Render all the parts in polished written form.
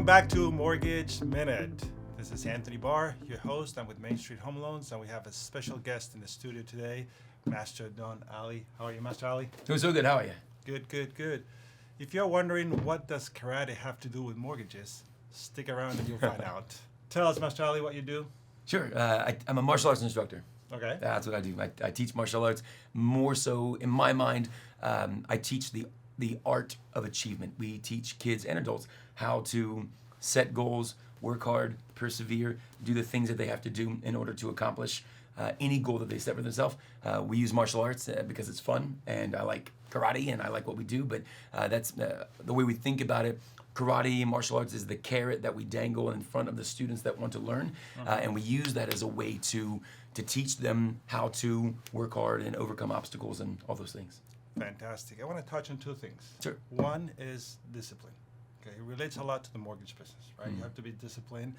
Welcome back to Mortgage Minute. This is Anthony Barr, your host. I'm with Main Street Home Loans, and we have a special guest in the studio today, Master Don Ali. How are you, Master Ali? Doing so good. How are you? Good. If you're wondering what does karate have to do with mortgages, stick around and you'll find out. Tell us, Master Ali, what you do. Sure. I'm a martial arts instructor. Okay. That's what I do. I teach martial arts. More so, in my mind, I teach the art of achievement. We teach kids and adults how to set goals, work hard, persevere, do the things that they have to do in order to accomplish any goal that they set for themselves. We use martial arts because it's fun, and I like karate, and I like what we do, but that's the way we think about it. Karate and martial arts is the carrot that we dangle in front of the students that want to learn, and we use that as a way to teach them how to work hard and overcome obstacles and all those things. Fantastic. I want to touch on two things. Sure. One is discipline. Okay, it relates a lot to the mortgage business, right? Mm-hmm. You have to be disciplined.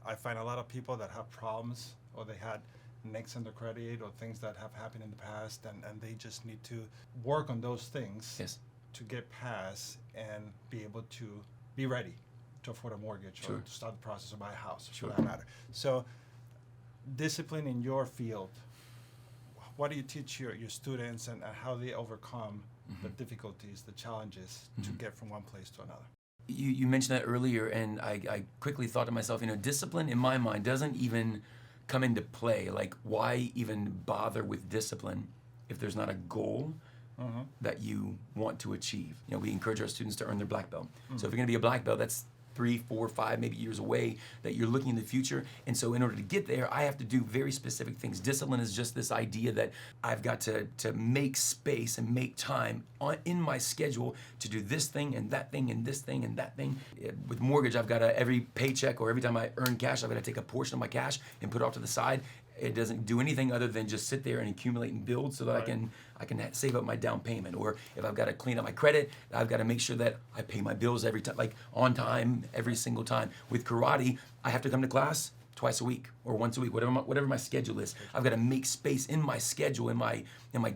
I find a lot of people that have problems, or they had nicks in their credit, or things that have happened in the past, and they just need to work on those things Yes. to get past and be able to be ready to afford a mortgage or Sure. to start the process of buy a house, Sure. for that matter. So, discipline in your field. What do you teach your students, and how they overcome the difficulties, the challenges to get from one place to another? You mentioned that earlier, and I quickly thought to myself, discipline in my mind doesn't even come into play. Like, why even bother with discipline if there's not a goal that you want to achieve? We encourage our students to earn their black belt. So if you're going to be a black belt, that's 3, 4, 5, maybe years away that you're looking in the future. And so in order to get there, I have to do very specific things. Discipline is just this idea that I've got to make space and make time in my schedule to do this thing and that thing and this thing and that thing. With mortgage, I've got to, every paycheck or every time I earn cash, I've got to take a portion of my cash and put it off to the side. It doesn't do anything other than just sit there and accumulate and build so that I can save up my down payment. Or if I've got to clean up my credit, I've got to make sure that I pay my bills every time, like on time, every single time. With karate, I have to come to class twice a week or once a week, whatever my schedule is. I've got to make space in my schedule, in my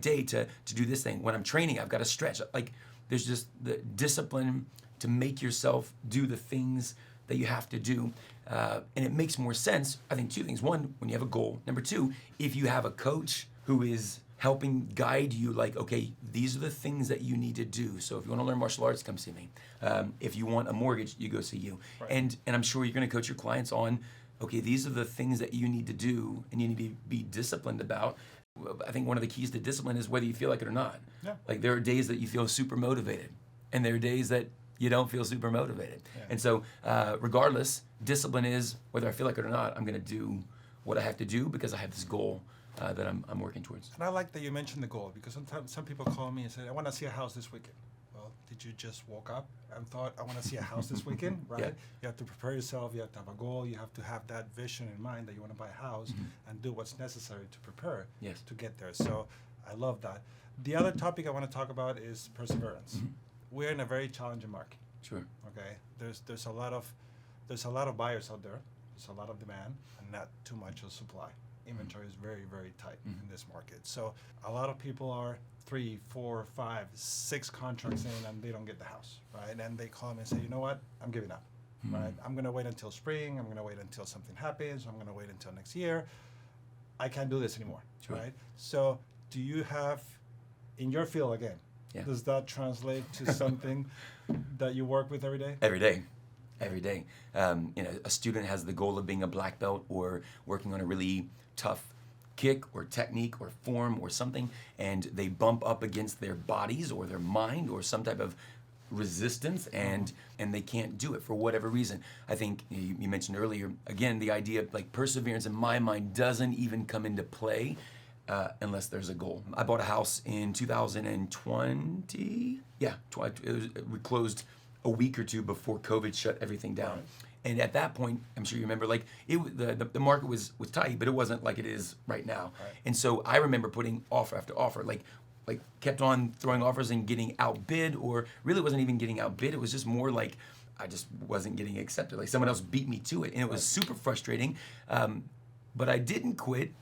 day to do this thing. When I'm training, I've got to stretch. Like, there's just the discipline to make yourself do the things that you have to do. And it makes more sense, I think, two things. One, when you have a goal. Number two, if you have a coach who is helping guide you, like, okay, these are the things that you need to do. So if you want to learn martial arts, come see me. If you want a mortgage, you go see you. Right. And I'm sure you're going to coach your clients on, okay, these are the things that you need to do and you need to be disciplined about. I think one of the keys to discipline is whether you feel like it or not. Yeah. Like, there are days that you feel super motivated, and there are days that you don't feel super motivated. Yeah. And so regardless, discipline is, whether I feel like it or not, I'm going to do what I have to do because I have this goal that I'm working towards. And I like that you mentioned the goal, because sometimes some people call me and say, I want to see a house this weekend. Well, did you just woke up and thought, I want to see a house this weekend, right? Yeah. You have to prepare yourself, you have to have a goal, you have to have that vision in mind that you want to buy a house and do what's necessary to prepare Yes. to get there. So I love that. The other topic I want to talk about is perseverance. We're in a very challenging market. Sure. Okay, there's a lot of buyers out there. There's a lot of demand and not too much of supply. Inventory is very, very tight in this market. So a lot of people are 3, 4, 5, 6 contracts in and they don't get the house, right? And they call me and say, you know what, I'm giving up, right? I'm gonna wait until spring. I'm gonna wait until something happens. I'm gonna wait until next year. I can't do this anymore, Sure. right? So do you have, in your field again, Yeah. does that translate to something that you work with every day? Every day. A student has the goal of being a black belt or working on a really tough kick or technique or form or something, and they bump up against their bodies or their mind or some type of resistance, and they can't do it for whatever reason. I think you mentioned earlier, again, the idea of, like, perseverance in my mind doesn't even come into play unless there's a goal. I bought a house in 2020. We closed a week or two before COVID shut everything down. And at that point, I'm sure you remember, like, the market was tight, but it wasn't like it is right now. Right. And so I remember putting offer after offer, like kept on throwing offers and getting outbid, or really wasn't even getting outbid. It was just more like I just wasn't getting accepted. Like, someone else beat me to it, and it was super frustrating. But I didn't quit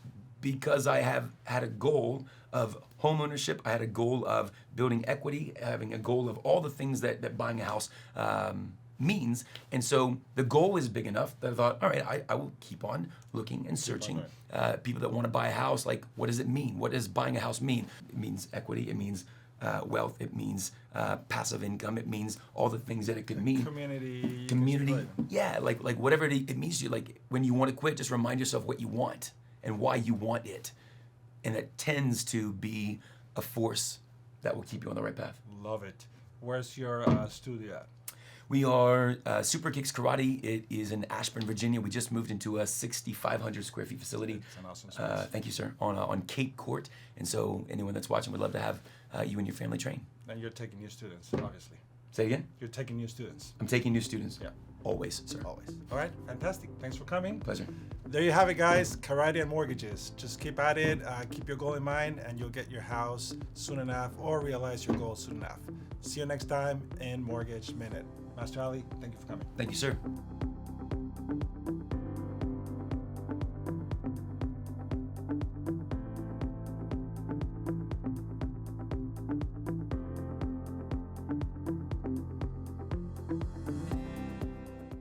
because I have had a goal of home ownership. I had a goal of building equity, having a goal of all the things that buying a house means. And so the goal is big enough that I thought, all right, I will keep on looking and searching. People that want to buy a house, like, what does it mean? What does buying a house mean? It means equity. It means wealth. It means passive income. It means all the things that it could mean. Community. Yeah, like whatever it means to you. Like when you want to quit, just remind yourself what you want and why you want it. And that tends to be a force that will keep you on the right path. Love it. Where's your studio at? We are Super Kicks Karate. It is in Ashburn, Virginia. We just moved into a 6,500 square feet facility. It's an awesome space. Thank you, sir. On Cape Court. And so anyone that's watching would love to have you and your family train. And you're taking new students, obviously. Say again? You're taking new students. I'm taking new students. Yeah. Always, sir. Always. All right, fantastic. Thanks for coming. Pleasure. There you have it, guys. Karate and mortgages. Just keep at it. Keep your goal in mind, and you'll get your house soon enough, or realize your goal soon enough. See you next time in Mortgage Minute. Master Ali, thank you for coming. Thank you, sir.